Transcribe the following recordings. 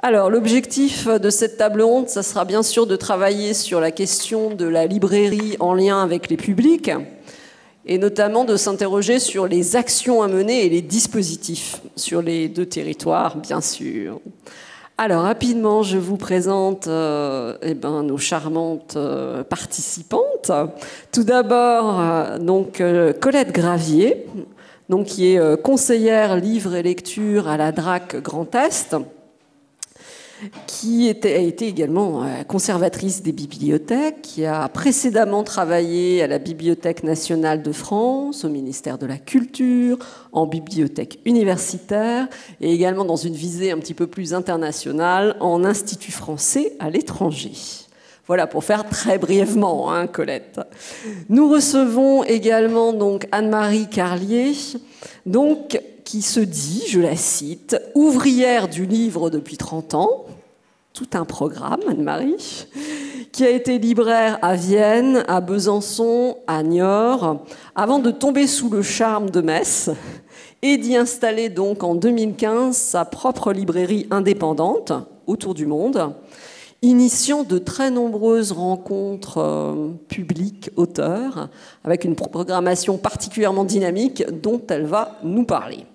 Alors, l'objectif de cette table ronde, ça sera bien sûr de travailler sur la question de la librairie en lien avec les publics, et notamment de s'interroger sur les actions à mener et les dispositifs sur les deux territoires, bien sûr. Alors, rapidement, je vous présente nos charmantes participantes. Tout d'abord, Colette Gravier, qui est conseillère livre et lecture à la DRAC Grand Est, qui a été également conservatrice des bibliothèques, qui a précédemment travaillé à la Bibliothèque nationale de France, au ministère de la Culture, en bibliothèque universitaire, et également dans une visée un petit peu plus internationale, en Institut français à l'étranger. Voilà, pour faire très brièvement, Colette. Nous recevons également Anne-Marie Carlier, qui se dit, je la cite, « ouvrière du livre depuis 30 ans », tout un programme, Anne-Marie, qui a été libraire à Vienne, à Besançon, à Niort, avant de tomber sous le charme de Metz et d'y installer en 2015 sa propre librairie indépendante autour du monde, initiant de très nombreuses rencontres publiques auteurs, avec une programmation particulièrement dynamique dont elle va nous parler.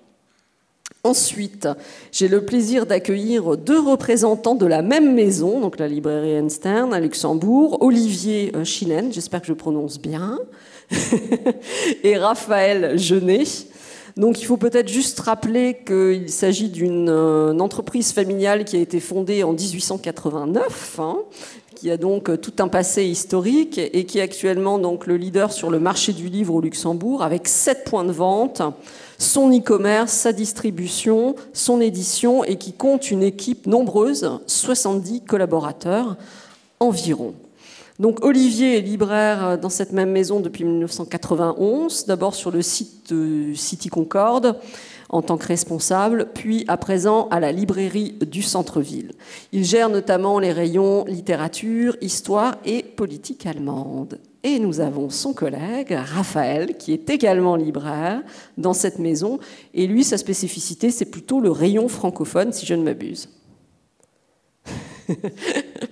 Ensuite, j'ai le plaisir d'accueillir deux représentants de la même maison, donc la librairie Einstein à Luxembourg, Olivier Schillen, j'espère que je prononce bien, et Raphaël Genet. Donc il faut peut-être juste rappeler qu'il s'agit d'une entreprise familiale qui a été fondée en 1889, qui a donc tout un passé historique et qui est actuellement le leader sur le marché du livre au Luxembourg, avec 7 points de vente, son e-commerce, sa distribution, son édition, et qui compte une équipe nombreuse, 70 collaborateurs environ. Donc Olivier est libraire dans cette même maison depuis 1991, d'abord sur le site de City Concorde en tant que responsable, puis à présent à la librairie du centre-ville. Il gère notamment les rayons littérature, histoire et politique allemande. Et nous avons son collègue, Raphaël, qui est également libraire dans cette maison. Et lui, sa spécificité, c'est plutôt le rayon francophone, si je ne m'abuse.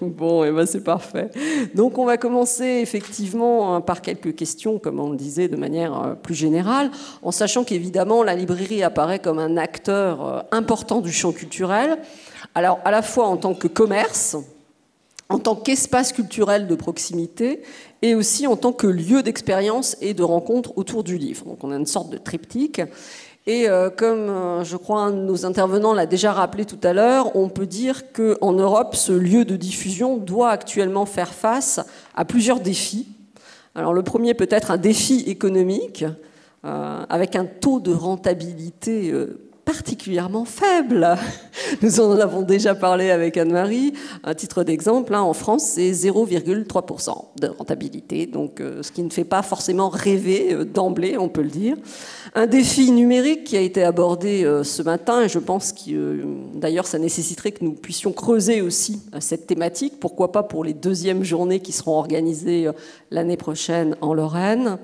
Bon, c'est parfait. Donc on va commencer effectivement par quelques questions, comme on le disait, de manière plus générale, en sachant qu'évidemment la librairie apparaît comme un acteur important du champ culturel, alors à la fois en tant que commerce, en tant qu'espace culturel de proximité, et aussi en tant que lieu d'expérience et de rencontre autour du livre. Donc on a une sorte de triptyque. Et comme je crois un de nos intervenants l'a déjà rappelé tout à l'heure, on peut dire qu'en Europe, ce lieu de diffusion doit actuellement faire face à plusieurs défis. Alors le premier peut être un défi économique, avec un taux de rentabilité particulièrement faible. Nous en avons déjà parlé avec Anne-Marie. À titre d'exemple, en France, c'est 0,3% de rentabilité, donc ce qui ne fait pas forcément rêver d'emblée, on peut le dire. Un défi numérique qui a été abordé ce matin, et je pense que d'ailleurs ça nécessiterait que nous puissions creuser aussi cette thématique, pourquoi pas pour les deuxièmes journées qui seront organisées l'année prochaine en Lorraine.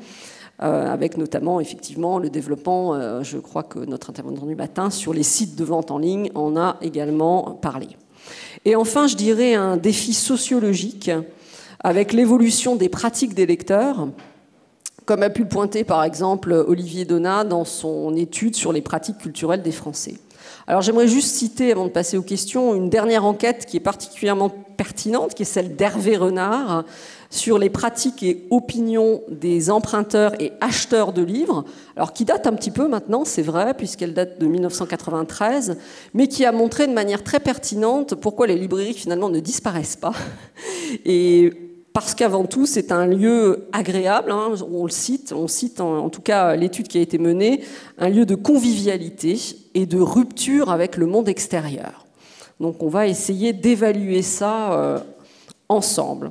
Avec notamment effectivement le développement, je crois que notre intervenant du matin, sur les sites de vente en ligne en a également parlé. Et enfin, je dirais un défi sociologique avec l'évolution des pratiques des lecteurs, comme a pu le pointer par exemple Olivier Donat dans son étude sur les pratiques culturelles des Français. Alors j'aimerais juste citer, avant de passer aux questions, une dernière enquête qui est particulièrement pertinente, qui est celle d'Hervé Renard, sur les pratiques et opinions des emprunteurs et acheteurs de livres, alors qui date un petit peu maintenant, c'est vrai, puisqu'elle date de 1993, mais qui a montré de manière très pertinente pourquoi les librairies finalement ne disparaissent pas. Et parce qu'avant tout, c'est un lieu agréable, on cite en tout cas l'étude qui a été menée, un lieu de convivialité et de rupture avec le monde extérieur. Donc on va essayer d'évaluer ça ensemble.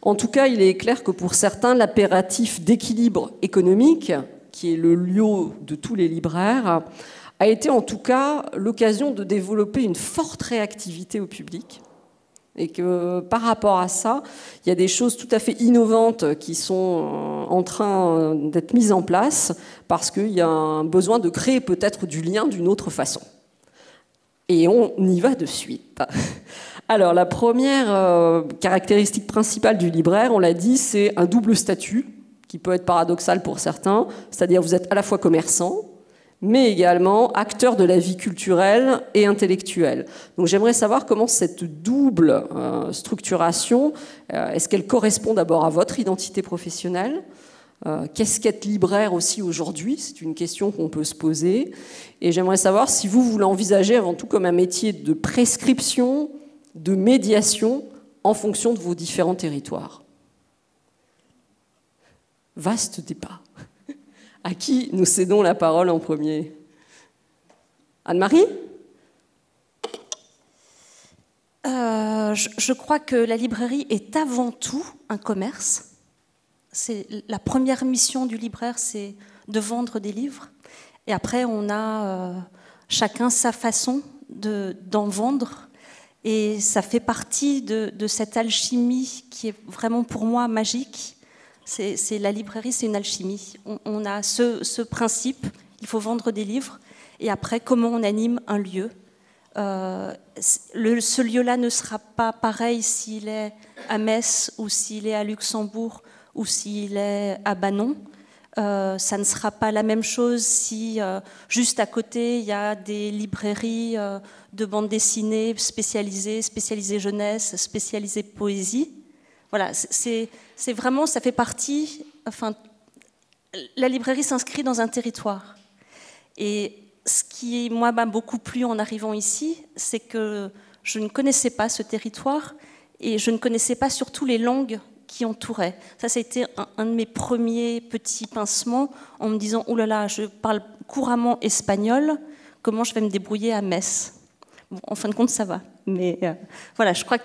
En tout cas, il est clair que pour certains, l'impératif d'équilibre économique, qui est le lieu de tous les libraires, a été en tout cas l'occasion de développer une forte réactivité au public. Et que par rapport à ça, il y a des choses tout à fait innovantes qui sont en train d'être mises en place parce qu'il y a un besoin de créer peut-être du lien d'une autre façon. Et on y va de suite. Alors, la première caractéristique principale du libraire, on l'a dit, c'est un double statut, qui peut être paradoxal pour certains, c'est-à-dire vous êtes à la fois commerçant, mais également acteur de la vie culturelle et intellectuelle. Donc j'aimerais savoir comment cette double structuration, est-ce qu'elle correspond d'abord à votre identité professionnelle ? Qu'est-ce qu'être libraire aussi aujourd'hui? C'est une question qu'on peut se poser. Et j'aimerais savoir si vous l'envisagez avant tout comme un métier de prescription, de médiation, en fonction de vos différents territoires. Vaste débat. À qui nous cédons la parole en premier? Anne-Marie? Je crois que la librairie est avant tout un commerce. La première mission du libraire, c'est de vendre des livres. Et après, on a chacun sa façon d'en vendre. Et ça fait partie de cette alchimie qui est vraiment pour moi magique. La librairie, c'est une alchimie. On a ce principe, il faut vendre des livres. Et après, comment on anime un lieu. Ce lieu-là ne sera pas pareil s'il est à Metz ou s'il est à Luxembourg ou s'il est à Banon. Ça ne sera pas la même chose si juste à côté il y a des librairies de bande dessinée spécialisées jeunesse, spécialisées poésie. Voilà, c'est vraiment, ça fait partie. Enfin, la librairie s'inscrit dans un territoire. Et ce qui moi m'a beaucoup plu en arrivant ici, c'est que je ne connaissais pas ce territoire et je ne connaissais pas surtout les langues qui entouraient. Ça a été un de mes premiers petits pincements en me disant « Oh là là, je parle couramment espagnol, comment je vais me débrouiller à Metz ?» Bon, en fin de compte, ça va. Mais voilà, je crois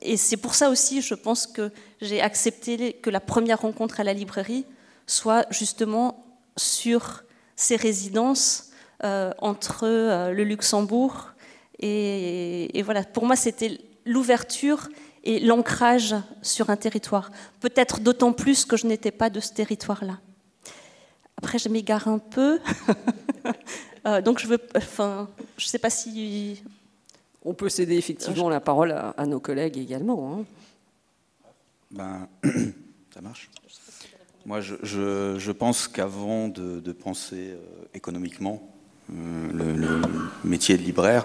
et c'est pour ça aussi, je pense que j'ai accepté que la première rencontre à la librairie soit justement sur ces résidences entre le Luxembourg et voilà. Pour moi, c'était l'ouverture et l'ancrage sur un territoire. Peut-être d'autant plus que je n'étais pas de ce territoire-là. Après, je m'égare un peu. Donc, je ne sais pas si... On peut céder effectivement la parole à nos collègues également. Ben, ça marche. Moi, je pense qu'avant de penser économiquement le métier de libraire,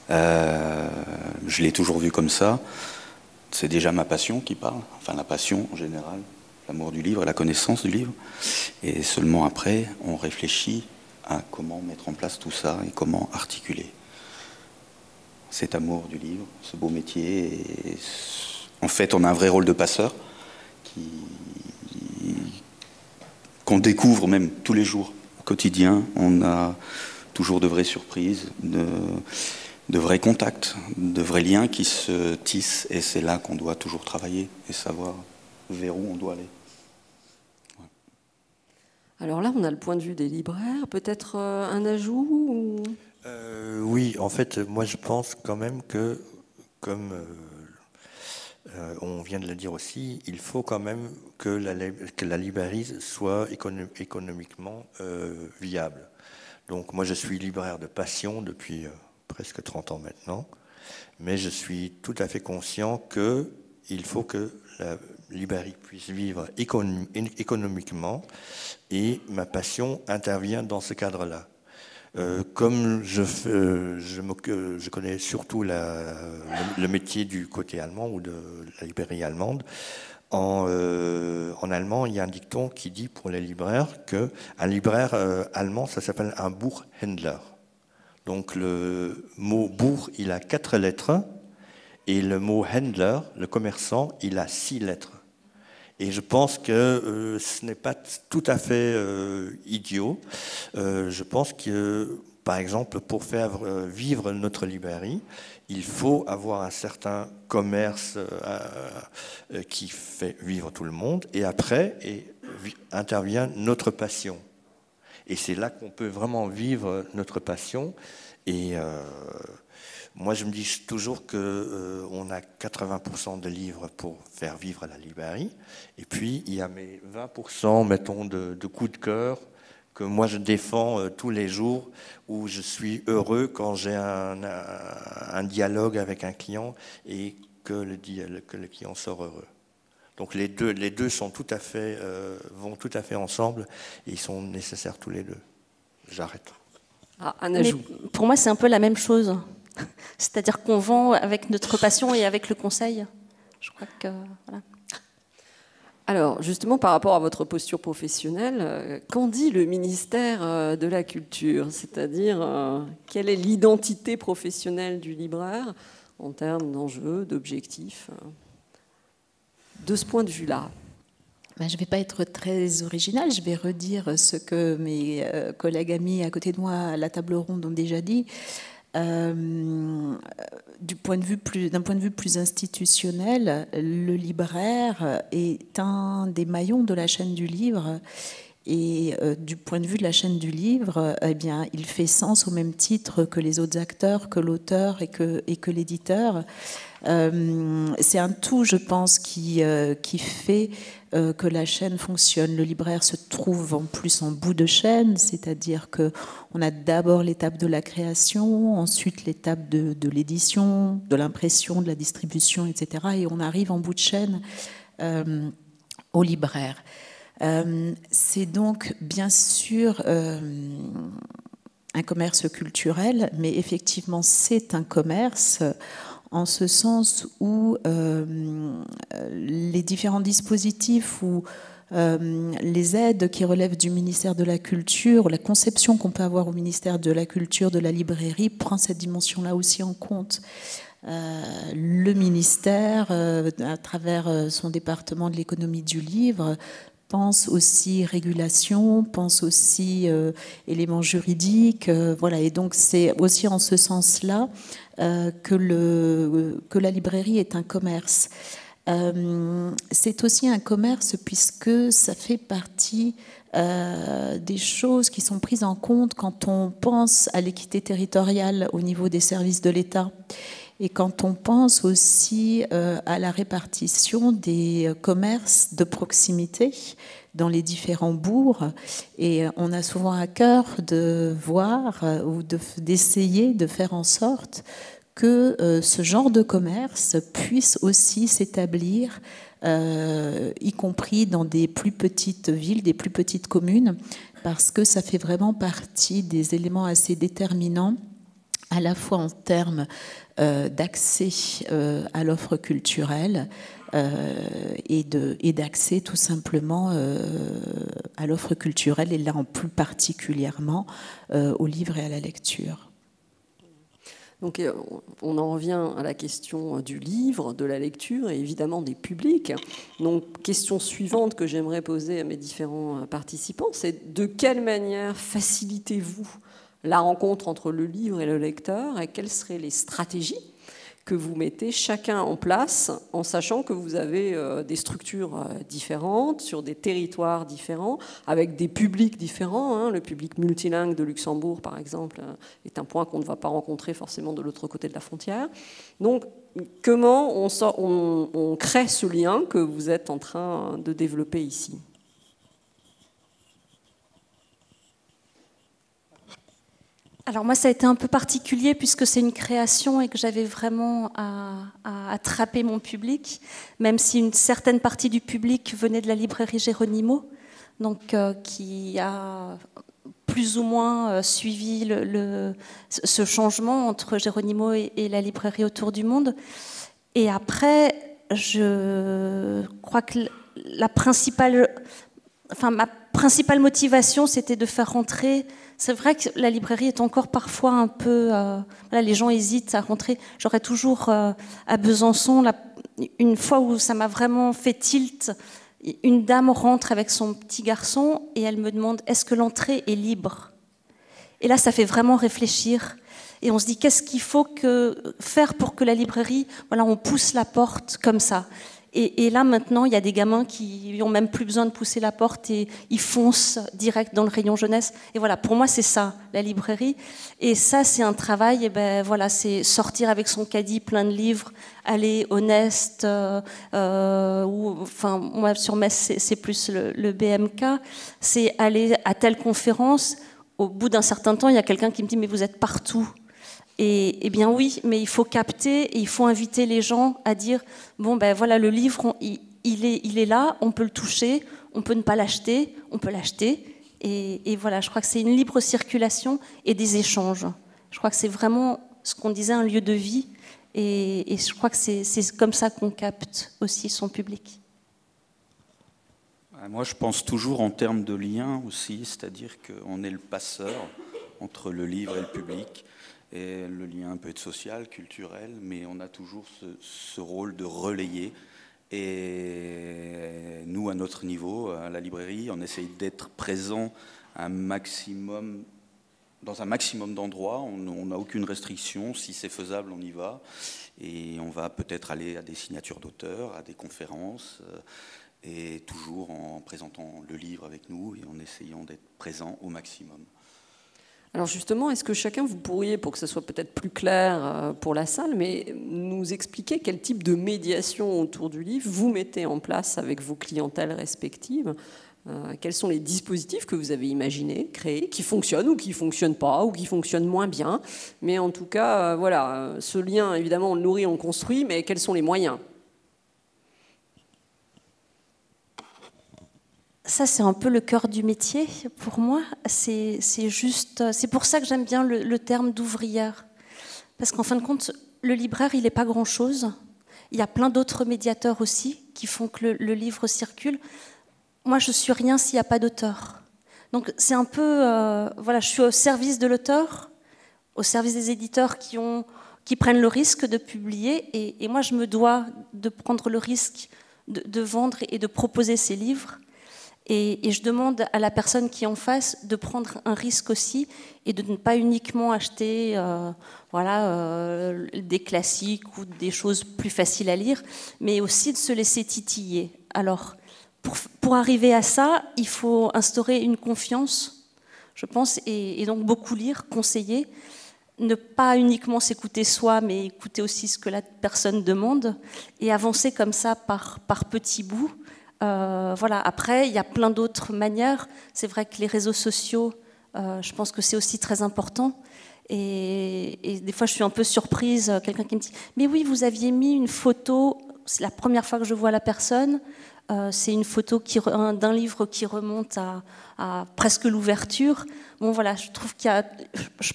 je l'ai toujours vu comme ça. C'est déjà ma passion qui parle, enfin la passion en général, l'amour du livre et la connaissance du livre. Et seulement après, on réfléchit à comment mettre en place tout ça et comment articuler cet amour du livre, ce beau métier. Et en fait, on a un vrai rôle de passeur qu'on découvre même tous les jours, au quotidien. On a toujours de vraies surprises, de vrais contacts, de vrais liens qui se tissent. Et c'est là qu'on doit toujours travailler et savoir vers où on doit aller. Ouais. Alors là, on a le point de vue des libraires. Peut-être un ajout ou... Oui, en fait, moi je pense quand même que, comme on vient de le dire aussi, il faut quand même que la librairie soit économiquement viable. Donc moi je suis libraire de passion depuis presque 30 ans maintenant, mais je suis tout à fait conscient qu'il faut que la librairie puisse vivre économiquement et ma passion intervient dans ce cadre-là. Comme je connais surtout le métier du côté allemand ou de la librairie allemande, en allemand, il y a un dicton qui dit pour les libraires qu'un libraire allemand, ça s'appelle un Buchhändler. Donc le mot Buch, il a 4 lettres, et le mot Händler, le commerçant, il a 6 lettres. Et je pense que ce n'est pas tout à fait idiot. Je pense que, par exemple, pour faire vivre notre librairie, il faut avoir un certain commerce qui fait vivre tout le monde. Et après, intervient notre passion. Et c'est là qu'on peut vraiment vivre notre passion. Et moi, je me dis toujours qu'on a 80% de livres pour faire vivre la librairie. Et puis, il y a mes 20%, mettons, de coups de cœur que moi je défends tous les jours, où je suis heureux quand j'ai un dialogue avec un client et que le client sort heureux. Donc les deux sont vont tout à fait ensemble et ils sont nécessaires tous les deux. J'arrête. Ah, un ajout. Mais pour moi, c'est un peu la même chose. C'est-à-dire qu'on vend avec notre passion et avec le conseil. Je crois que voilà. Alors, justement, par rapport à votre posture professionnelle, qu'en dit le ministère de la Culture? C'est-à-dire, quelle est l'identité professionnelle du libraire en termes d'enjeux, d'objectifs, de ce point de vue-là? Ben, je ne vais pas être très originale, je vais redire ce que mes collègues amis à côté de moi à la table ronde ont déjà dit. D'un point de vue plus institutionnel, le libraire est un des maillons de la chaîne du livre. Et du point de vue de la chaîne du livre, eh bien, il fait sens au même titre que les autres acteurs, que l'auteur et que l'éditeur. C'est un tout, je pense, qui fait que la chaîne fonctionne. Le libraire se trouve en plus en bout de chaîne, c'est-à-dire qu'on a d'abord l'étape de la création, ensuite l'étape de l'édition, de l'impression, de la distribution, etc. Et on arrive en bout de chaîne au libraire. C'est donc bien sûr un commerce culturel, mais effectivement c'est un commerce en ce sens où les différents dispositifs ou les aides qui relèvent du ministère de la Culture, la conception qu'on peut avoir au ministère de la Culture, de la librairie, prend cette dimension-là aussi en compte. Le ministère, à travers son département de l'économie du livre, pense aussi régulation, pense aussi éléments juridiques, voilà. Et donc c'est aussi en ce sens-là que la librairie est un commerce. C'est aussi un commerce puisque ça fait partie des choses qui sont prises en compte quand on pense à l'équité territoriale au niveau des services de l'État. Et quand on pense aussi à la répartition des commerces de proximité dans les différents bourgs, et on a souvent à cœur de voir ou d'essayer de faire en sorte que ce genre de commerce puisse aussi s'établir, y compris dans des plus petites villes, des plus petites communes, parce que ça fait vraiment partie des éléments assez déterminants, à la fois en termes d'accès à l'offre culturelle et d'accès tout simplement à l'offre culturelle, et là en plus particulièrement au livre et à la lecture. Donc on en revient à la question du livre, de la lecture et évidemment des publics. Donc question suivante que j'aimerais poser à mes différents participants, c'est de quelle manière facilitez-vous la rencontre entre le livre et le lecteur, et quelles seraient les stratégies que vous mettez chacun en place, en sachant que vous avez des structures différentes, sur des territoires différents, avec des publics différents. Hein. Le public multilingue de Luxembourg, par exemple, est un point qu'on ne va pas rencontrer forcément de l'autre côté de la frontière. Donc, comment on crée ce lien que vous êtes en train de développer ici ? Alors moi, ça a été un peu particulier puisque c'est une création et que j'avais vraiment à attraper mon public, même si une certaine partie du public venait de la librairie Géronimo, donc qui a plus ou moins suivi ce changement entre Géronimo et la librairie autour du monde. Et après, je crois que ma principale motivation, c'était de faire rentrer. C'est vrai que la librairie est encore parfois un peu... les gens hésitent à rentrer. J'aurais toujours à Besançon, une fois où ça m'a vraiment fait tilt, une dame rentre avec son petit garçon et elle me demande « Est-ce que l'entrée est libre ?» Et là, ça fait vraiment réfléchir. Et on se dit « Qu'est-ce qu'il faut faire pour que la librairie... » Voilà, on pousse la porte comme ça. Et là, maintenant, il y a des gamins qui n'ont même plus besoin de pousser la porte et ils foncent direct dans le rayon jeunesse. Et voilà, pour moi, c'est ça, la librairie. Et ça, c'est un travail, et ben, voilà, c'est sortir avec son caddie plein de livres, aller au Nest, enfin, moi, sur Metz, c'est plus le BMK, c'est aller à telle conférence. Au bout d'un certain temps, il y a quelqu'un qui me dit « mais vous êtes partout ». Et bien oui, mais il faut capter et il faut inviter les gens à dire bon ben voilà, le livre il est là, on peut le toucher, on peut ne pas l'acheter, on peut l'acheter et voilà, je crois que c'est une libre circulation et des échanges. Je crois que c'est vraiment ce qu'on disait, un lieu de vie et je crois que c'est comme ça qu'on capte aussi son public. Moi, je pense toujours en termes de lien aussi, c'est-à-dire qu'on est le passeur entre le livre et le public. Et le lien peut être social, culturel, mais on a toujours ce rôle de relayer. Et nous, à notre niveau, à la librairie, on essaye d'être présent dans un maximum d'endroits. On n'a aucune restriction. Si c'est faisable, on y va. Et on va peut-être aller à des signatures d'auteurs, à des conférences, et toujours en présentant le livre avec nous et en essayant d'être présent au maximum. Alors justement, est-ce que chacun, vous pourriez, pour que ce soit peut-être plus clair pour la salle, mais nous expliquer quel type de médiation autour du livre vous mettez en place avec vos clientèles respectives? Quels sont les dispositifs que vous avez imaginés, créés, qui fonctionnent ou qui ne fonctionnent pas, ou qui fonctionnent moins bien? Mais en tout cas, voilà, ce lien, évidemment, on le nourrit, on le construit, mais quels sont les moyens? Ça, c'est un peu le cœur du métier pour moi. C'est pour ça que j'aime bien le terme d'ouvrière. Parce qu'en fin de compte, le libraire, il n'est pas grand-chose. Il y a plein d'autres médiateurs aussi qui font que le livre circule. Moi, je ne suis rien s'il n'y a pas d'auteur. Donc, c'est un peu... voilà, je suis au service de l'auteur, au service des éditeurs qui prennent le risque de publier. Et moi, je me dois de prendre le risque de vendre et de proposer ces livres. Et je demande à la personne qui est en face de prendre un risque aussi et de ne pas uniquement acheter des classiques ou des choses plus faciles à lire, mais aussi de se laisser titiller. Alors, pour arriver à ça, il faut instaurer une confiance, je pense, et donc beaucoup lire, conseiller, ne pas uniquement s'écouter soi, mais écouter aussi ce que la personne demande et avancer comme ça par petits bouts. Voilà. Après, il y a plein d'autres manières. C'est vrai que les réseaux sociaux, je pense que c'est aussi très important. Et des fois, je suis un peu surprise. Quelqu'un qui me dit « Mais oui, vous aviez mis une photo. » C'est la première fois que je vois la personne. C'est une photo d'un livre qui remonte à presque l'ouverture. Bon, voilà, je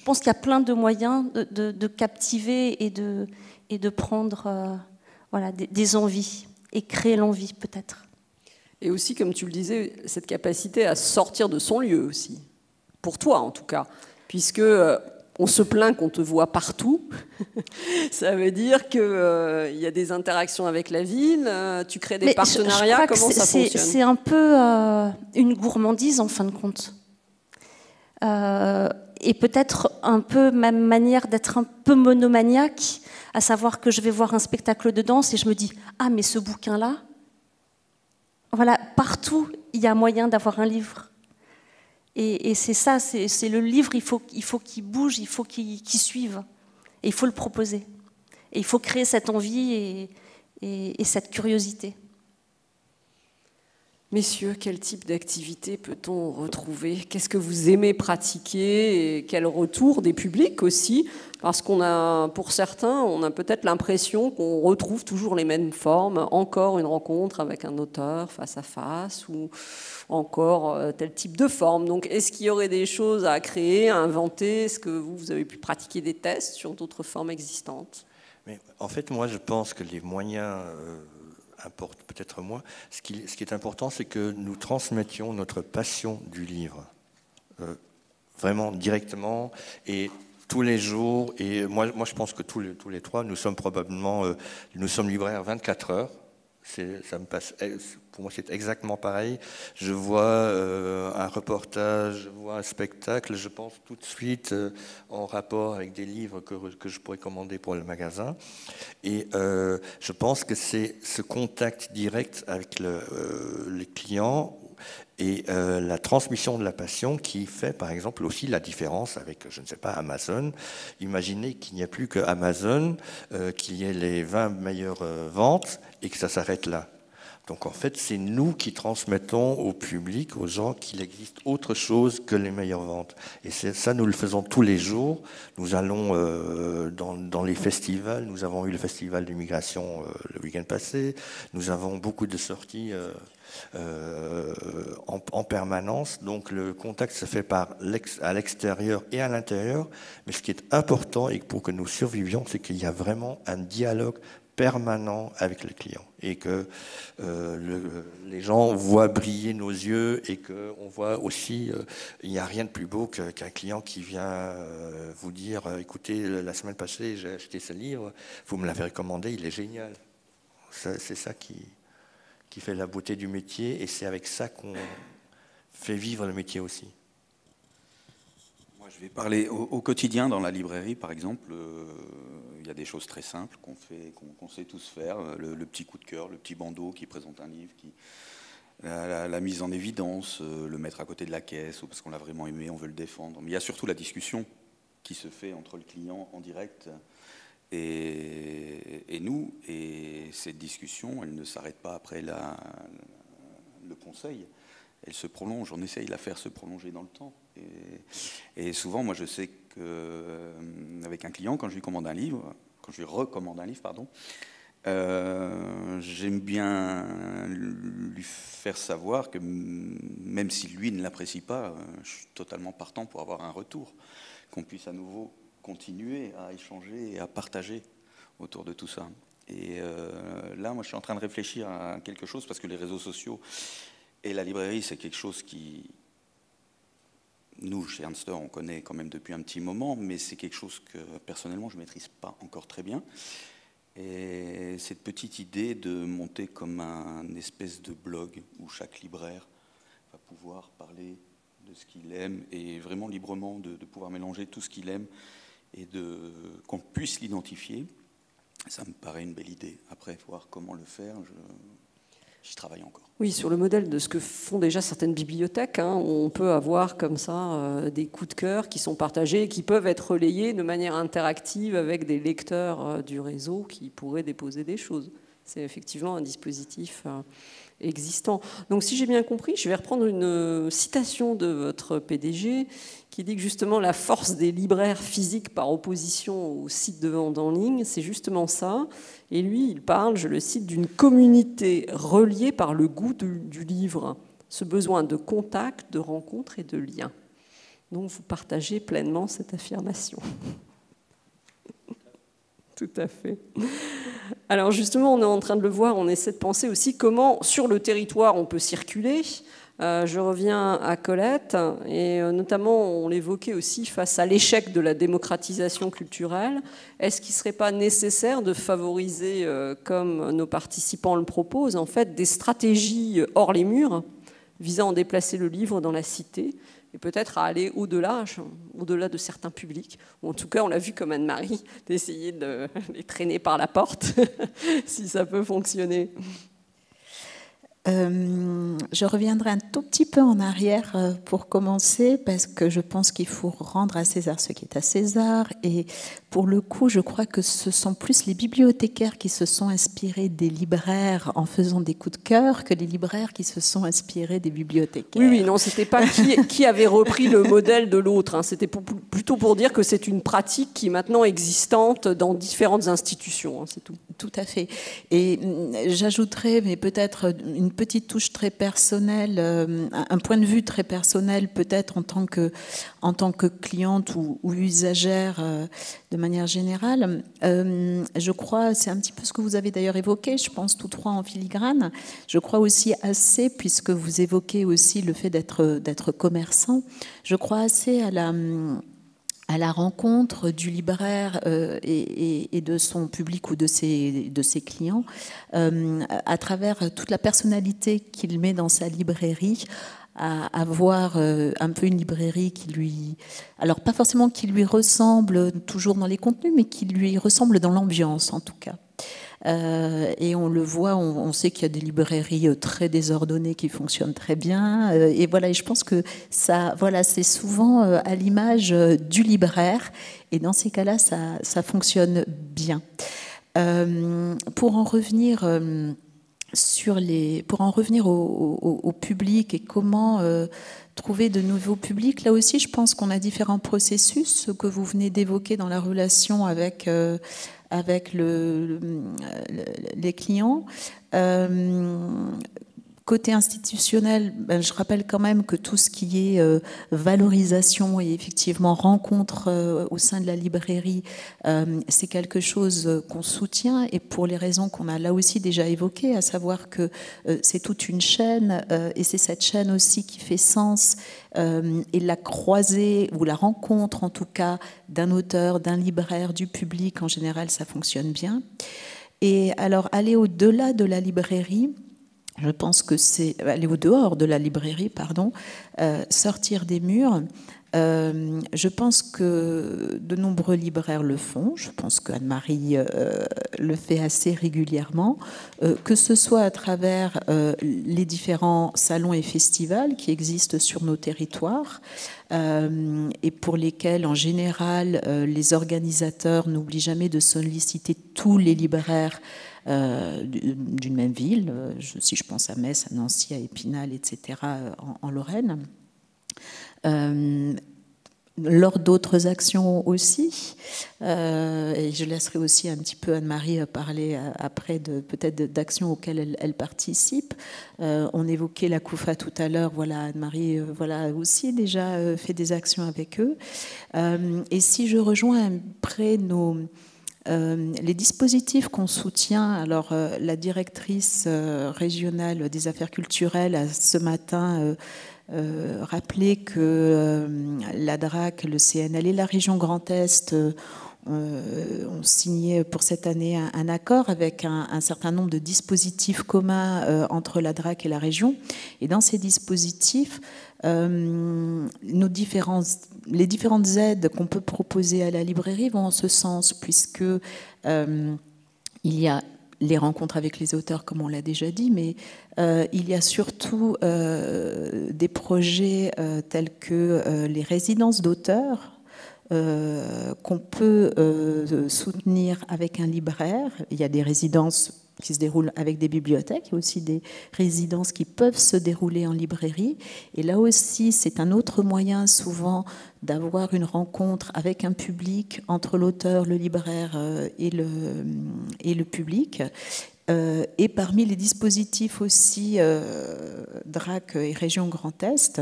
pense qu'il y a plein de moyens de captiver et de prendre des envies et créer l'envie, peut-être. Et aussi, comme tu le disais, cette capacité à sortir de son lieu aussi, pour toi en tout cas, puisque on se plaint qu'on te voit partout. Ça veut dire qu'il y a des interactions avec la ville, tu crées des partenariats, comment ça fonctionne? C'est un peu une gourmandise en fin de compte. Et peut-être un peu ma manière d'être un peu monomaniaque, à savoir que je vais voir un spectacle de danse et je me dis « Ah, mais ce bouquin-là », voilà, partout, il y a moyen d'avoir un livre. Et c'est ça, c'est le livre, il faut qu'il bouge, il faut qu'il suive. Et il faut le proposer. Et il faut créer cette envie et cette curiosité. Messieurs, quel type d'activité peut-on retrouver? Qu'est-ce que vous aimez pratiquer? Et quel retour des publics aussi? Parce pour certains, on a peut-être l'impression qu'on retrouve toujours les mêmes formes. Encore une rencontre avec un auteur face à face ou encore tel type de forme. Donc, est-ce qu'il y aurait des choses à créer, à inventer? Est-ce que vous avez pu pratiquer des tests sur d'autres formes existantes? Mais en fait, moi, je pense que les moyens... importe peut-être moins. Ce qui est important, c'est que nous transmettions notre passion du livre, vraiment directement et tous les jours. Et moi je pense que tous les trois, nous sommes libraires 24 heures Ça me passe, pour moi, c'est exactement pareil. Je vois un reportage, je vois un spectacle, je pense tout de suite en rapport avec des livres que je pourrais commander pour le magasin. Et je pense que c'est ce contact direct avec les clients et la transmission de la passion qui fait, par exemple, aussi la différence avec, je ne sais pas, Amazon. Imaginez qu'il n'y a plus que Amazon, qu'il y ait les 20 meilleures ventes et que ça s'arrête là. Donc en fait, c'est nous qui transmettons au public, aux gens, qu'il existe autre chose que les meilleures ventes. Et ça, nous le faisons tous les jours. Nous allons dans les festivals. Nous avons eu le festival d'immigration le week-end passé. Nous avons beaucoup de sorties en permanence. Donc le contact se fait à l'extérieur et à l'intérieur. Mais ce qui est important, et pour que nous survivions, c'est qu'il y a vraiment un dialogue permanent avec les clients et que les gens voient briller nos yeux et qu'on voit aussi, il n'y a rien de plus beau qu'un client qui vient vous dire écoutez, la semaine passée j'ai acheté ce livre, vous me l'avez recommandé, il est génial. C'est ça qui fait la beauté du métier et c'est avec ça qu'on fait vivre le métier aussi. Je vais parler au quotidien dans la librairie, par exemple. Il y a des choses très simples qu'on sait tous faire. Le petit coup de cœur, le petit bandeau qui présente un livre, la mise en évidence, le mettre à côté de la caisse, ou parce qu'on l'a vraiment aimé, on veut le défendre. Mais il y a surtout la discussion qui se fait entre le client en direct et nous. Et cette discussion, elle ne s'arrête pas après le conseil. Elle se prolonge, on essaye de la faire se prolonger dans le temps. Et souvent, moi, je sais qu'avec un client, quand je lui recommande un livre, j'aime bien lui faire savoir que même si lui ne l'apprécie pas, je suis totalement partant pour avoir un retour, qu'on puisse à nouveau continuer à échanger et à partager autour de tout ça. Et là, moi, je suis en train de réfléchir à quelque chose parce que les réseaux sociaux et la librairie, c'est quelque chose qui, nous, chez Ernster, on connaît quand même depuis un petit moment, mais c'est quelque chose que, personnellement, je ne maîtrise pas encore très bien. Et cette petite idée de monter comme un espèce de blog où chaque libraire va pouvoir parler de ce qu'il aime et vraiment librement de pouvoir mélanger tout ce qu'il aime et qu'on puisse l'identifier, ça me paraît une belle idée. Après, voir comment le faire, j'y travaille encore. Oui, sur le modèle de ce que font déjà certaines bibliothèques, on peut avoir comme ça des coups de cœur qui sont partagés et qui peuvent être relayés de manière interactive avec des lecteurs du réseau qui pourraient déposer des choses. C'est effectivement un dispositif existant. Donc si j'ai bien compris, je vais reprendre une citation de votre PDG qui dit que justement la force des libraires physiques par opposition aux sites de vente en ligne, c'est justement ça. Et lui, il parle, je le cite, d'une communauté reliée par le goût du livre, ce besoin de contact, de rencontre et de lien. Donc vous partagez pleinement cette affirmation. Tout à fait. Alors justement, on est en train de le voir, on essaie de penser aussi comment, sur le territoire, on peut circuler. Je reviens à Colette, et notamment, on l'évoquait aussi face à l'échec de la démocratisation culturelle. Est-ce qu'il ne serait pas nécessaire de favoriser, comme nos participants le proposent, en fait, des stratégies hors les murs, visant à déplacer le livre dans la cité et peut-être à aller au-delà de certains publics, ou en tout cas, on l'a vu comme Anne-Marie, d'essayer de les traîner par la porte, si ça peut fonctionner. Je reviendrai un tout petit peu en arrière pour commencer, parce que je pense qu'il faut rendre à César ce qui est à César. Et pour le coup, je crois que ce sont plus les bibliothécaires qui se sont inspirés des libraires en faisant des coups de cœur que les libraires qui se sont inspirés des bibliothécaires. Oui, non, c'était pas qui avait repris le modèle de l'autre. C'était plutôt pour dire que c'est une pratique qui est maintenant existante dans différentes institutions. C'est tout. Tout à fait. Et j'ajouterais, mais peut-être une petite touche très personnelle, un point de vue très personnel, peut-être en tant que cliente ou usagère de manière générale. Je crois, c'est un petit peu ce que vous avez d'ailleurs évoqué, je pense tous trois en filigrane. Je crois aussi assez, puisque vous évoquez aussi le fait d'être commerçant, je crois assez à à la rencontre du libraire et de son public ou de ses clients, à travers toute la personnalité qu'il met dans sa librairie, à avoir un peu une librairie qui lui... Alors pas forcément qui lui ressemble toujours dans les contenus, mais qui lui ressemble dans l'ambiance en tout cas. Et on le voit, on sait qu'il y a des librairies très désordonnées qui fonctionnent très bien. Et voilà, et je pense que ça, voilà, c'est souvent à l'image du libraire. Et dans ces cas-là, ça fonctionne bien. Pour en revenir au public et comment trouver de nouveaux publics, là aussi, je pense qu'on a différents processus, ce que vous venez d'évoquer dans la relation avec les clients. Côté institutionnel, je rappelle quand même que tout ce qui est valorisation et effectivement rencontre au sein de la librairie, c'est quelque chose qu'on soutient et pour les raisons qu'on a là aussi déjà évoquées, à savoir que c'est toute une chaîne et c'est cette chaîne aussi qui fait sens et la croisée ou la rencontre en tout cas d'un auteur, d'un libraire, du public, en général ça fonctionne bien. Et alors aller au-delà de la librairie, je pense que c'est aller au dehors de la librairie, pardon, sortir des murs. Je pense que de nombreux libraires le font. Je pense qu'Anne-Marie le fait assez régulièrement, que ce soit à travers les différents salons et festivals qui existent sur nos territoires et pour lesquels, en général, les organisateurs n'oublient jamais de solliciter tous les libraires d'une même ville, si je pense à Metz, à Nancy, à Épinal, etc., en Lorraine. Lors d'autres actions aussi, et je laisserai aussi un petit peu Anne-Marie parler après peut-être d'actions auxquelles elle participe. On évoquait la CUFA tout à l'heure, voilà, Anne-Marie voilà, aussi déjà fait des actions avec eux. Et si je rejoins après les dispositifs qu'on soutient, alors la directrice régionale des affaires culturelles a ce matin rappelé que la DRAC, le CNL et la région Grand Est ont signé pour cette année un accord avec un certain nombre de dispositifs communs entre la DRAC et la région. Et dans ces dispositifs, les différentes aides qu'on peut proposer à la librairie vont en ce sens, puisque il y a les rencontres avec les auteurs, comme on l'a déjà dit, mais il y a surtout des projets tels que les résidences d'auteurs qu'on peut soutenir avec un libraire. Il y a des résidences qui se déroulent avec des bibliothèques, il y a aussi des résidences qui peuvent se dérouler en librairie. Et là aussi, c'est un autre moyen souvent d'avoir une rencontre avec un public entre l'auteur, le libraire et le public. Et parmi les dispositifs aussi DRAC et Région Grand Est,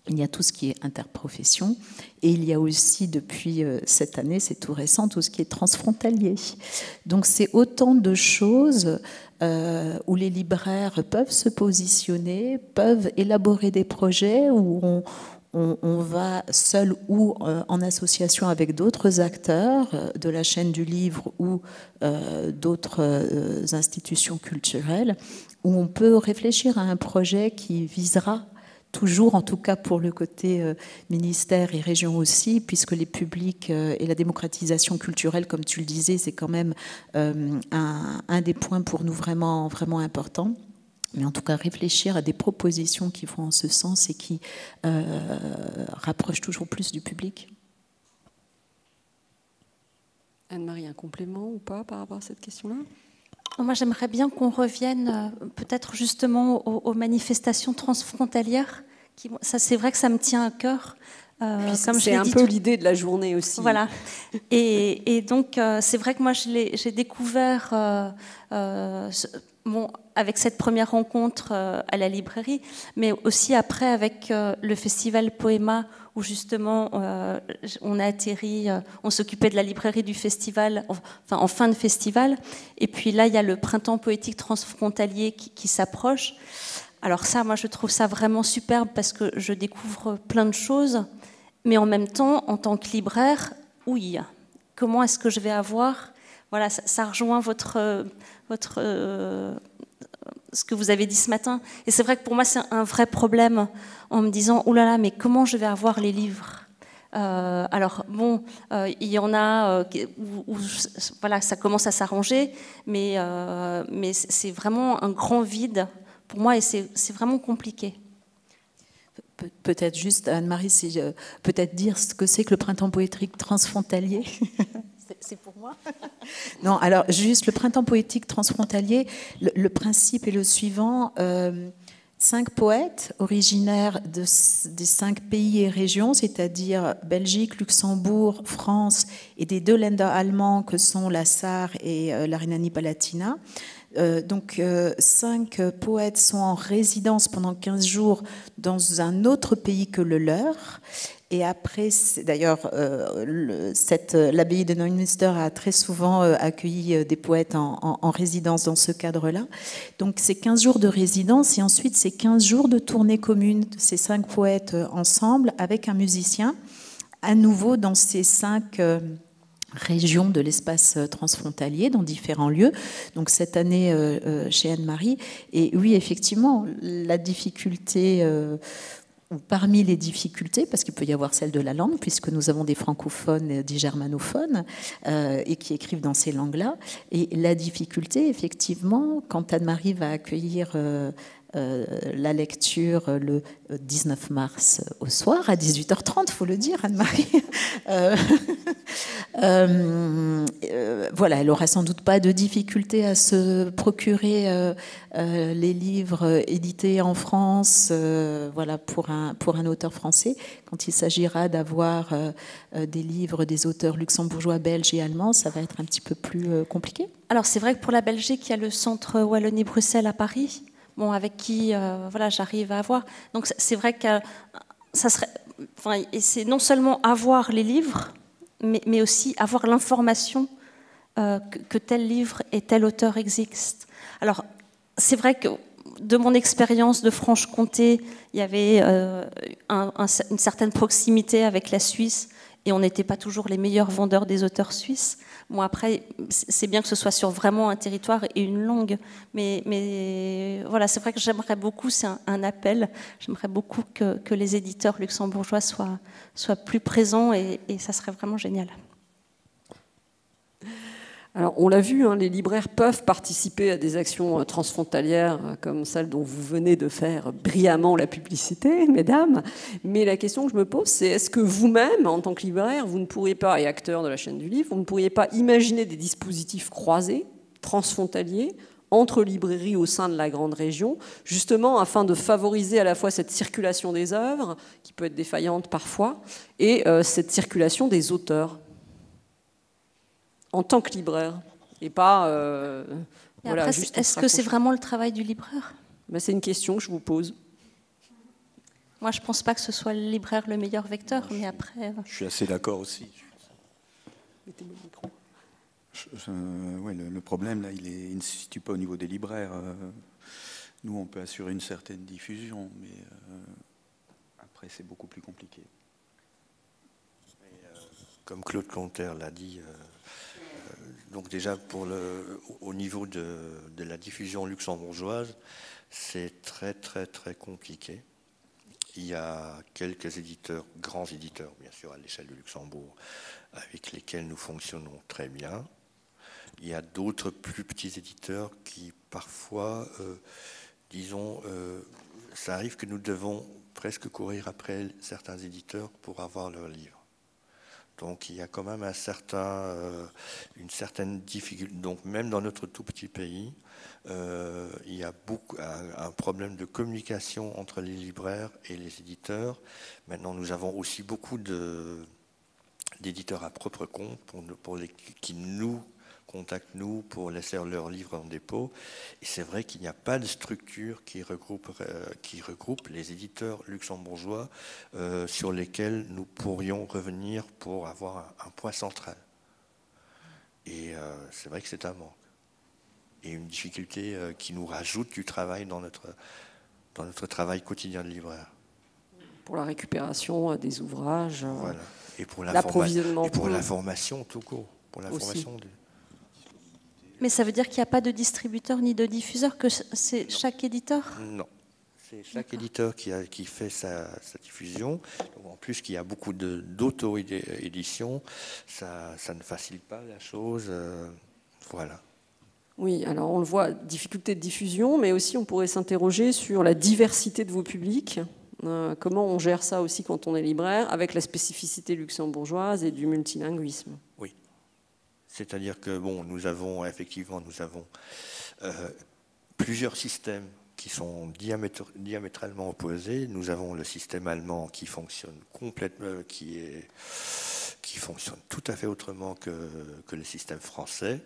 il y a tout ce qui est interprofession et il y a aussi depuis cette année, c'est tout récent, tout ce qui est transfrontalier. Donc c'est autant de choses où les libraires peuvent se positionner, peuvent élaborer des projets où on va seul ou en association avec d'autres acteurs de la chaîne du livre ou d'autres institutions culturelles, où on peut réfléchir à un projet qui visera toujours, en tout cas pour le côté ministère et région aussi, puisque les publics et la démocratisation culturelle, comme tu le disais, c'est quand même un des points pour nous vraiment, vraiment importants. Mais en tout cas, réfléchir à des propositions qui vont en ce sens et qui rapprochent toujours plus du public. Anne-Marie, un complément ou pas par rapport à cette question-là ? Moi, j'aimerais bien qu'on revienne peut-être justement aux manifestations transfrontalières. Ça, c'est vrai que ça me tient à cœur. C'est un peu l'idée de la journée aussi. Voilà. Et donc, c'est vrai que moi, j'ai découvert avec cette première rencontre à la librairie, mais aussi après avec le festival Poéma, où justement on a atterri, on s'occupait de la librairie du festival, enfin en fin de festival, et puis là il y a le printemps poétique transfrontalier qui s'approche. Alors ça, moi je trouve ça vraiment superbe parce que je découvre plein de choses, mais en même temps, en tant que libraire, oui. Comment est-ce que je vais avoir... Voilà, ça rejoint ce que vous avez dit ce matin. Et c'est vrai que pour moi, c'est un vrai problème en me disant, oh là là, mais comment je vais avoir les livres ? Alors bon, il y en a où voilà, ça commence à s'arranger, mais c'est vraiment un grand vide pour moi et c'est vraiment compliqué. Peut-être juste, Anne-Marie, peut-être dire ce que c'est que le printemps poétique transfrontalier. C'est pour moi. Non, alors juste le printemps poétique transfrontalier, le principe est le suivant. 5 poètes originaires des 5 pays et régions, c'est-à-dire Belgique, Luxembourg, France, et des 2 Länder allemands que sont la Sarre et la Rhénanie-Palatinat. Donc 5 poètes sont en résidence pendant 15 jours dans un autre pays que le leur. Et après, d'ailleurs, l'abbaye de Neumünster a très souvent accueilli des poètes en résidence dans ce cadre-là. Donc c'est 15 jours de résidence et ensuite c'est 15 jours de tournée commune de ces 5 poètes ensemble avec un musicien, à nouveau dans ces 5 régions de l'espace transfrontalier, dans différents lieux. Donc cette année chez Anne-Marie. Et oui, effectivement, la difficulté... Parmi les difficultés, parce qu'il peut y avoir celle de la langue, puisque nous avons des francophones et des germanophones et qui écrivent dans ces langues-là. Et la difficulté, effectivement, quand Anne-Marie va accueillir la lecture le 19 mars au soir, à 18h30, il faut le dire, Anne-Marie. Voilà, elle n'aura sans doute pas de difficulté à se procurer les livres édités en France, voilà, pour un auteur français. Quand il s'agira d'avoir des livres des auteurs luxembourgeois, belges et allemands, ça va être un petit peu plus compliqué. Alors c'est vrai que pour la Belgique, il y a le centre Wallonie-Bruxelles à Paris, bon, avec qui voilà, j'arrive à avoir. Donc c'est vrai que ça serait, enfin, et c'est non seulement avoir les livres, mais aussi avoir l'information que tel livre et tel auteur existe. Alors, c'est vrai que de mon expérience de Franche-Comté, il y avait une certaine proximité avec la Suisse et on n'était pas toujours les meilleurs vendeurs des auteurs suisses. Bon, après, c'est bien que ce soit sur vraiment un territoire et une langue, mais voilà, c'est vrai que j'aimerais beaucoup, c'est un appel, j'aimerais beaucoup que les éditeurs luxembourgeois soient plus présents et ça serait vraiment génial. Alors, on l'a vu, hein, les libraires peuvent participer à des actions transfrontalières comme celle dont vous venez de faire brillamment la publicité, mesdames. Mais la question que je me pose, c'est est-ce que vous-même, en tant que libraire, vous ne pourriez pas, et acteur de la chaîne du livre, vous ne pourriez pas imaginer des dispositifs croisés, transfrontaliers, entre librairies au sein de la grande région, justement afin de favoriser à la fois cette circulation des œuvres, qui peut être défaillante parfois, et cette circulation des auteurs en tant que libraire, et pas... voilà, après, est-ce que c'est vraiment le travail du libraire ? Ben, c'est une question que je vous pose. Moi, je ne pense pas que ce soit le libraire le meilleur vecteur, mais après... Je suis assez d'accord aussi. Mettez le micro. Ouais, le problème, là, il ne se situe pas au niveau des libraires. Nous, on peut assurer une certaine diffusion, mais après, c'est beaucoup plus compliqué. Comme Claude Conter l'a dit... Donc déjà, au niveau de la diffusion luxembourgeoise, c'est très, très, très compliqué. Il y a quelques éditeurs, grands éditeurs, bien sûr, à l'échelle de Luxembourg, avec lesquels nous fonctionnons très bien. Il y a d'autres plus petits éditeurs qui, parfois, disons, ça arrive que nous devons presque courir après certains éditeurs pour avoir leurs livres. Donc il y a quand même une certaine difficulté. Donc même dans notre tout petit pays, il y a un problème de communication entre les libraires et les éditeurs. Maintenant, nous avons aussi beaucoup d'éditeurs à propre compte qui nous contactent nous pour laisser leurs livres en dépôt. Et c'est vrai qu'il n'y a pas de structure qui regroupe les éditeurs luxembourgeois sur lesquels nous pourrions revenir pour avoir un point central. Et c'est vrai que c'est un manque. Et une difficulté qui nous rajoute du travail dans notre travail quotidien de libraire. pour la récupération des ouvrages, voilà. Et pour l'approvisionnement. Et pour la formation tout court. Pour la formation Mais ça veut dire qu'il n'y a pas de distributeur ni de diffuseur, que c'est chaque éditeur? Non. C'est chaque éditeur qui fait sa diffusion. Donc, en plus qu'il y a beaucoup d'auto-édition, ça ne facilite pas la chose. Voilà. Oui, alors on le voit, difficulté de diffusion, mais aussi on pourrait s'interroger sur la diversité de vos publics. Comment on gère ça aussi quand on est libraire, avec la spécificité luxembourgeoise et du multilinguisme. Oui. C'est-à-dire que bon, nous avons plusieurs systèmes qui sont diamétralement opposés. Nous avons le système allemand qui fonctionne complètement, qui fonctionne tout à fait autrement que le système français,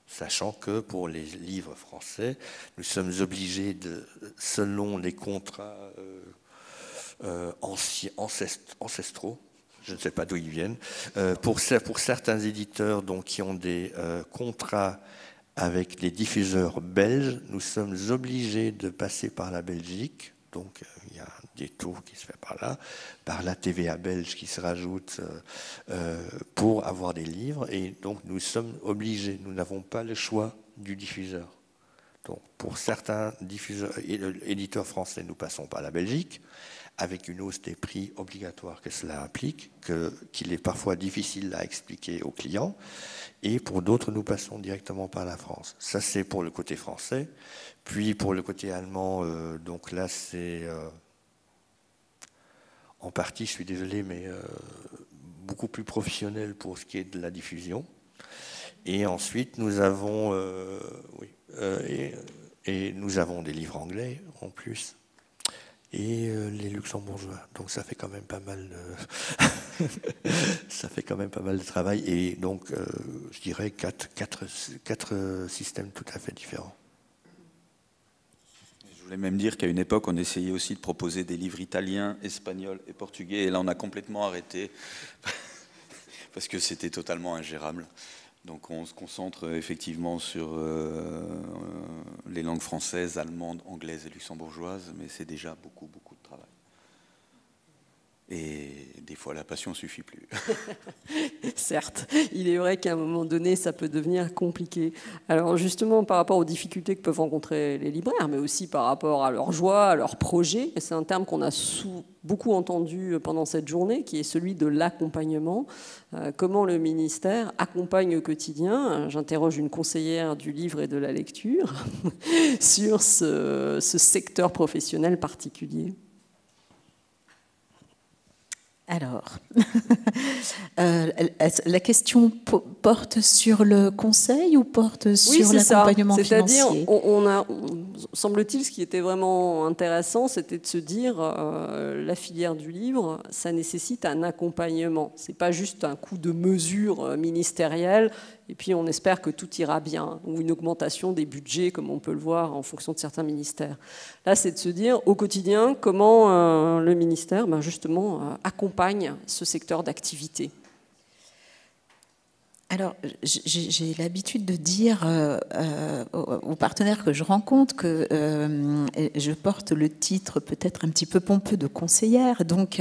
sachant que pour les livres français, nous sommes obligés selon les contrats ancestraux, je ne sais pas d'où ils viennent, pour certains éditeurs donc, qui ont des contrats avec les diffuseurs belges, nous sommes obligés de passer par la Belgique. Donc, il y a un détour qui se fait par la TVA belge qui se rajoute pour avoir des livres. Et donc, nous sommes obligés, nous n'avons pas le choix du diffuseur. Donc, pour certains éditeurs français, nous passons par la Belgique, avec une hausse des prix obligatoire que cela implique, qu'il est parfois difficile à expliquer aux clients. Et pour d'autres, nous passons directement par la France. Ça, c'est pour le côté français. Puis pour le côté allemand, donc là, c'est en partie, je suis désolé, mais beaucoup plus professionnel pour ce qui est de la diffusion. Et ensuite, nous avons, et nous avons des livres anglais en plus. Et les luxembourgeois. Donc ça fait quand même pas mal ça fait quand même pas mal de travail. Et donc je dirais quatre systèmes tout à fait différents. Je voulais même dire qu'à une époque, on essayait aussi de proposer des livres italiens, espagnols et portugais. Et là, on a complètement arrêté parce que c'était totalement ingérable. Donc on se concentre effectivement sur les langues françaises, allemandes, anglaises et luxembourgeoises, mais c'est déjà beaucoup, beaucoup de travail. Et des fois, la passion ne suffit plus. Certes, il est vrai qu'à un moment donné, ça peut devenir compliqué. Alors justement, par rapport aux difficultés que peuvent rencontrer les libraires, mais aussi par rapport à leurs joies, à leurs projets, et c'est un terme qu'on a beaucoup entendu pendant cette journée, qui est celui de l'accompagnement. Comment le ministère accompagne au quotidien, j'interroge une conseillère du livre et de la lecture, sur ce secteur professionnel particulier. Alors, la question porte sur le conseil ou porte sur l'accompagnement financier ? C'est-à-dire, semble-t-il, ce qui était vraiment intéressant, c'était de se dire, la filière du livre, ça nécessite un accompagnement. C'est pas juste un coup de mesure ministériel, et puis on espère que tout ira bien, ou une augmentation des budgets, comme on peut le voir en fonction de certains ministères. Là, c'est de se dire, au quotidien, comment le ministère, justement, accompagne ce secteur d'activité. Alors, j'ai l'habitude de dire aux partenaires que je rencontre que je porte le titre peut-être un petit peu pompeux de conseillère. Donc,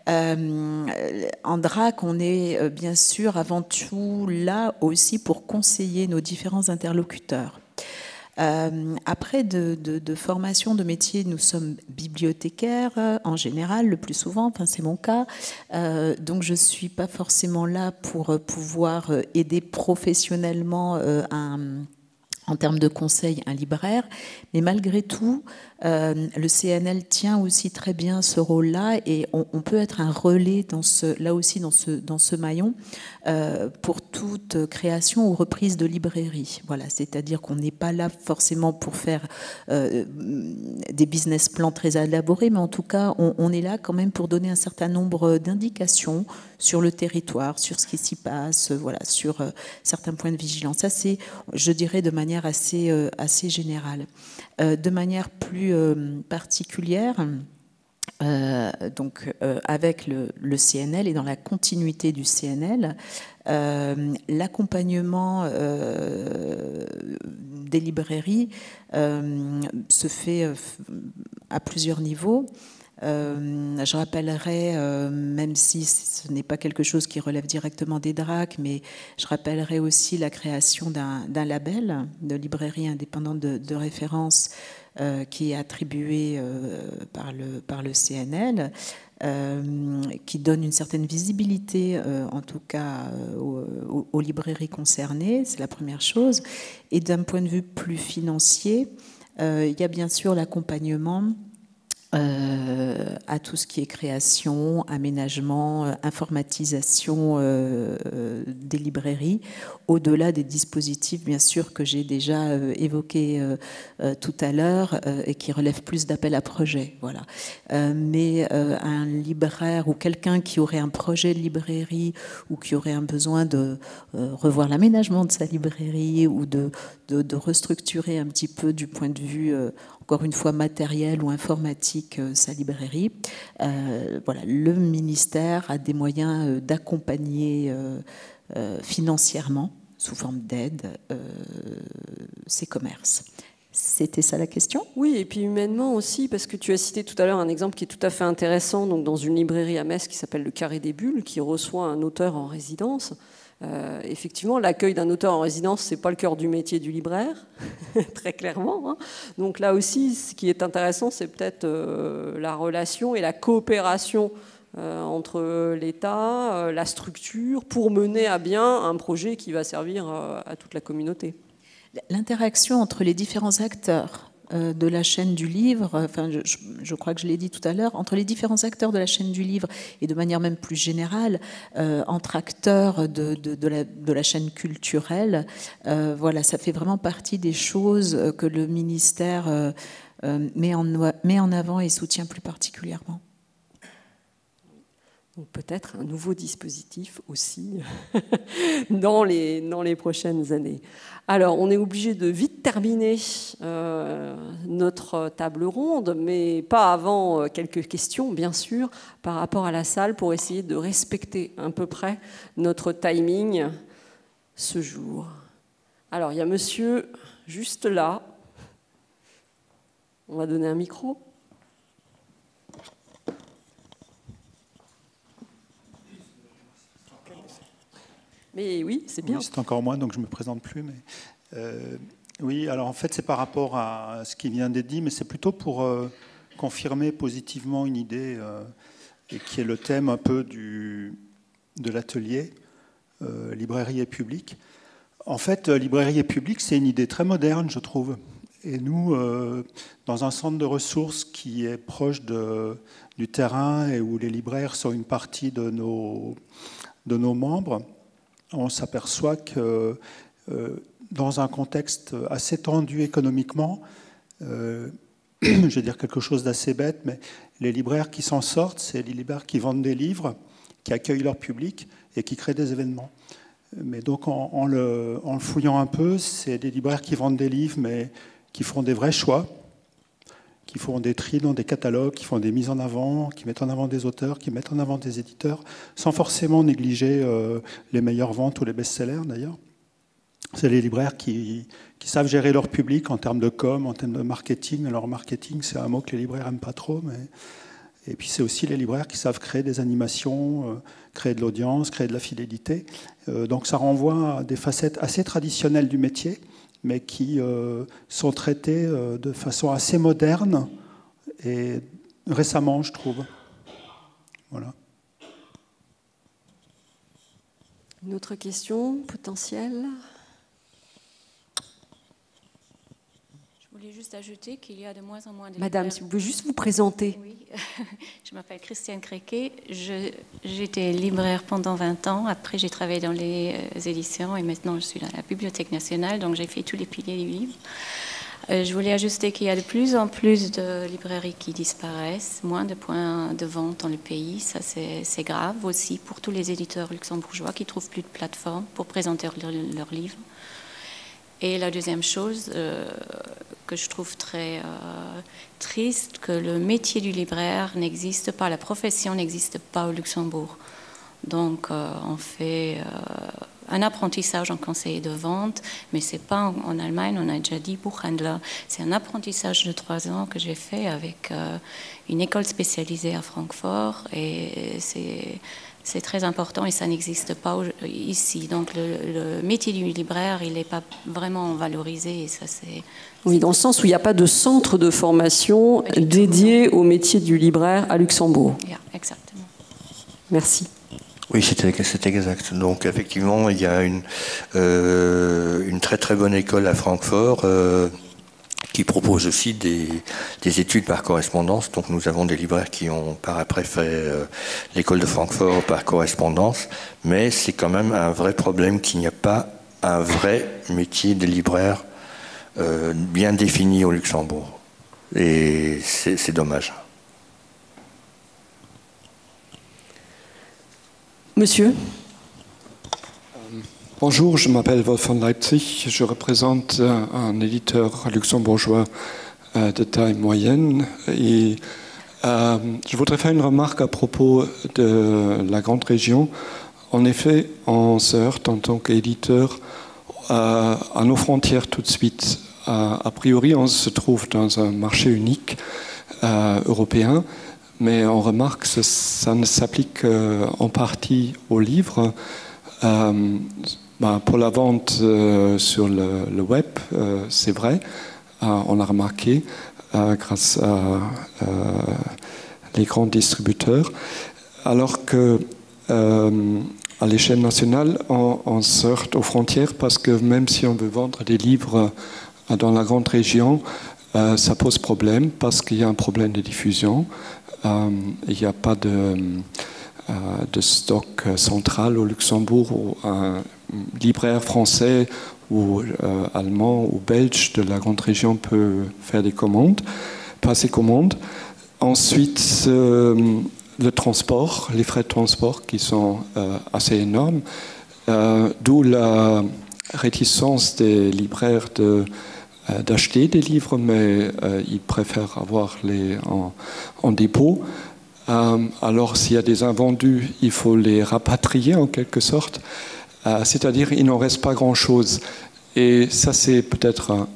en DRAC, on est bien sûr avant tout là aussi pour conseiller nos différents interlocuteurs. Après de formation de métier, nous sommes bibliothécaires en général, le plus souvent, enfin c'est mon cas, donc je ne suis pas forcément là pour pouvoir aider professionnellement en termes de conseil un libraire, mais malgré tout, le CNL tient aussi très bien ce rôle-là et on peut être un relais dans ce maillon pour toute création ou reprise de librairie. Voilà, c'est-à-dire qu'on n'est pas là forcément pour faire des business plans très élaborés, mais en tout cas, on est là quand même pour donner un certain nombre d'indications sur le territoire, sur ce qui s'y passe, voilà, sur certains points de vigilance. Ça, c'est, je dirais, de manière assez générale. De manière plus particulière, donc avec le CNL et dans la continuité du CNL, l'accompagnement des librairies se fait à plusieurs niveaux. Je rappellerai, même si ce n'est pas quelque chose qui relève directement des DRAC, mais je rappellerai aussi la création d'un label de librairie indépendante de référence qui est attribué par le CNL, qui donne une certaine visibilité, en tout cas aux librairies concernées, c'est la première chose. Et d'un point de vue plus financier, il y a bien sûr l'accompagnement à tout ce qui est création, aménagement, informatisation des librairies, au-delà des dispositifs bien sûr que j'ai déjà évoqués tout à l'heure et qui relèvent plus d'appel à projet. Voilà. Mais un libraire ou quelqu'un qui aurait un projet de librairie ou qui aurait un besoin de revoir l'aménagement de sa librairie ou de restructurer un petit peu du point de vue encore une fois matériel ou informatique sa librairie. Voilà, le ministère a des moyens d'accompagner financièrement, sous forme d'aide, ces commerces. C'était ça la question ? Oui, et puis humainement aussi, parce que tu as cité tout à l'heure un exemple qui est tout à fait intéressant, donc dans une librairie à Metz qui s'appelle le Carré des Bulles, qui reçoit un auteur en résidence. Effectivement, l'accueil d'un auteur en résidence, c'est pas le cœur du métier du libraire, très clairement. Hein. Donc là aussi, ce qui est intéressant, c'est peut-être la relation et la coopération entre l'État, la structure, pour mener à bien un projet qui va servir à toute la communauté. L'interaction entre les différents acteurs de la chaîne du livre, enfin, je crois que je l'ai dit tout à l'heure, entre les différents acteurs de la chaîne du livre et de manière même plus générale, entre acteurs de la chaîne culturelle, voilà, ça fait vraiment partie des choses que le ministère met en avant et soutient plus particulièrement. Donc peut-être un nouveau dispositif aussi dans les prochaines années. Alors, on est obligé de vite terminer notre table ronde, mais pas avant quelques questions, bien sûr, par rapport à la salle, pour essayer de respecter à peu près notre timing ce jour. Alors, il y a monsieur juste là. On va donner un micro. Mais oui, c'est bien. Oui, c'est encore moi, donc je ne me présente plus. Mais, oui, alors en fait, c'est par rapport à ce qui vient d'être dit, mais c'est plutôt pour confirmer positivement une idée et qui est le thème un peu de l'atelier, librairie et public. En fait, librairie et public, c'est une idée très moderne, je trouve. Et nous, dans un centre de ressources qui est proche du terrain et où les libraires sont une partie de nos membres, on s'aperçoit que dans un contexte assez tendu économiquement, je vais dire quelque chose d'assez bête, mais les libraires qui s'en sortent, c'est les libraires qui vendent des livres, qui accueillent leur public et qui créent des événements. Mais donc en le fouillant un peu, c'est des libraires qui vendent des livres, mais qui font des vrais choix, qui font des tris dans des catalogues, qui font des mises en avant, qui mettent en avant des auteurs, qui mettent en avant des éditeurs, sans forcément négliger les meilleures ventes ou les best-sellers d'ailleurs. C'est les libraires qui savent gérer leur public en termes de com, en termes de marketing. Alors marketing, c'est un mot que les libraires n'aiment pas trop, mais... Et puis c'est aussi les libraires qui savent créer des animations, créer de l'audience, créer de la fidélité. Donc ça renvoie à des facettes assez traditionnelles du métier, mais qui sont traitées de façon assez moderne et récemment, je trouve. Voilà. Une autre question potentielle ? Je voulais juste ajouter qu'il y a de moins en moins de Madame, libraires. si vous pouvez juste vous présenter. Oui, je m'appelle Christiane Créquet. J'étais libraire pendant 20 ans. Après, j'ai travaillé dans les éditions et maintenant, je suis dans la Bibliothèque nationale. Donc, j'ai fait tous les piliers du livre. Je voulais ajouter qu'il y a de plus en plus de librairies qui disparaissent, moins de points de vente dans le pays. Ça, c'est grave aussi pour tous les éditeurs luxembourgeois qui ne trouvent plus de plateforme pour présenter leurs livres. Et la deuxième chose que je trouve très triste, que le métier du libraire n'existe pas, la profession n'existe pas au Luxembourg. Donc on fait un apprentissage en conseiller de vente, mais c'est pas en Allemagne, on a déjà dit Buchhändler. C'est un apprentissage de 3 ans que j'ai fait avec une école spécialisée à Francfort, et c'est très important et ça n'existe pas ici. Donc le métier du libraire, il n'est pas vraiment valorisé, et ça c'est... Oui, dans le sens où il n'y a pas de centre de formation dédié au métier du libraire à Luxembourg. Yeah, exactement. Merci. Oui, c'est exact. Donc effectivement, il y a une très très bonne école à Francfort qui propose aussi des études par correspondance. Donc nous avons des libraires qui ont par après fait l'école de Francfort par correspondance, mais c'est quand même un vrai problème qu'il n'y a pas un vrai métier de libraire bien défini au Luxembourg. Et c'est dommage. Monsieur. Bonjour, je m'appelle Wolf von Leipzig. Je représente un éditeur luxembourgeois de taille moyenne. Et je voudrais faire une remarque à propos de la grande région. En effet, on se heurte en tant qu'éditeur à nos frontières tout de suite. A priori, on se trouve dans un marché unique européen, mais on remarque que ça ne s'applique en partie aux livres. Pour la vente sur le web, c'est vrai, on l'a remarqué grâce à les grands distributeurs, alors que à l'échelle nationale, on se heurte aux frontières parce que même si on veut vendre des livres dans la grande région, ça pose problème parce qu'il y a un problème de diffusion. Il n'y a pas de stock central au Luxembourg où un libraire français ou allemand ou belge de la grande région peut faire des commandes, passer commande. Ensuite, le transport, les frais de transport qui sont assez énormes, d'où la réticence des libraires d'acheter des livres, mais ils préfèrent avoir les en dépôt. Alors s'il y a des invendus, il faut les rapatrier en quelque sorte, c'est-à-dire il n'en reste pas grand-chose. Et ça c'est peut-être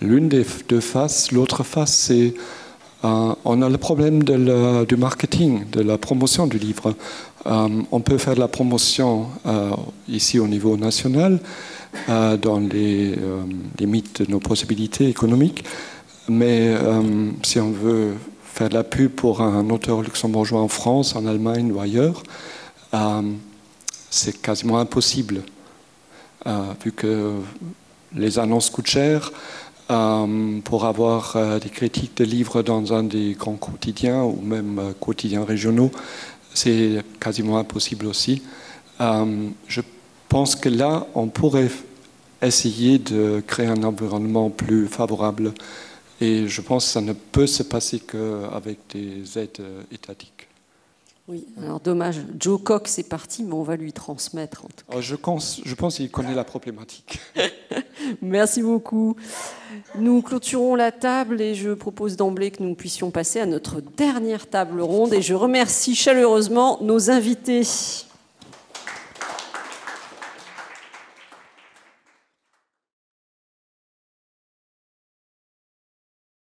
l'une des deux faces. L'autre face, c'est on a le problème du marketing, de la promotion du livre. On peut faire de la promotion ici au niveau national, dans les limites de nos possibilités économiques, mais si on veut faire de la pub pour un auteur luxembourgeois en France, en Allemagne ou ailleurs, c'est quasiment impossible, vu que les annonces coûtent cher. Pour avoir des critiques de livres dans un des grands quotidiens ou même quotidiens régionaux, c'est quasiment impossible aussi. Je pense que là, on pourrait essayer de créer un environnement plus favorable. Et je pense que ça ne peut se passer qu'avec des aides étatiques. Oui, alors dommage, Joe Cox est parti, mais on va lui transmettre en tout cas. Je pense qu'il connaît la problématique. Merci beaucoup. Nous clôturons la table et je propose d'emblée que nous puissions passer à notre dernière table ronde. Et je remercie chaleureusement nos invités.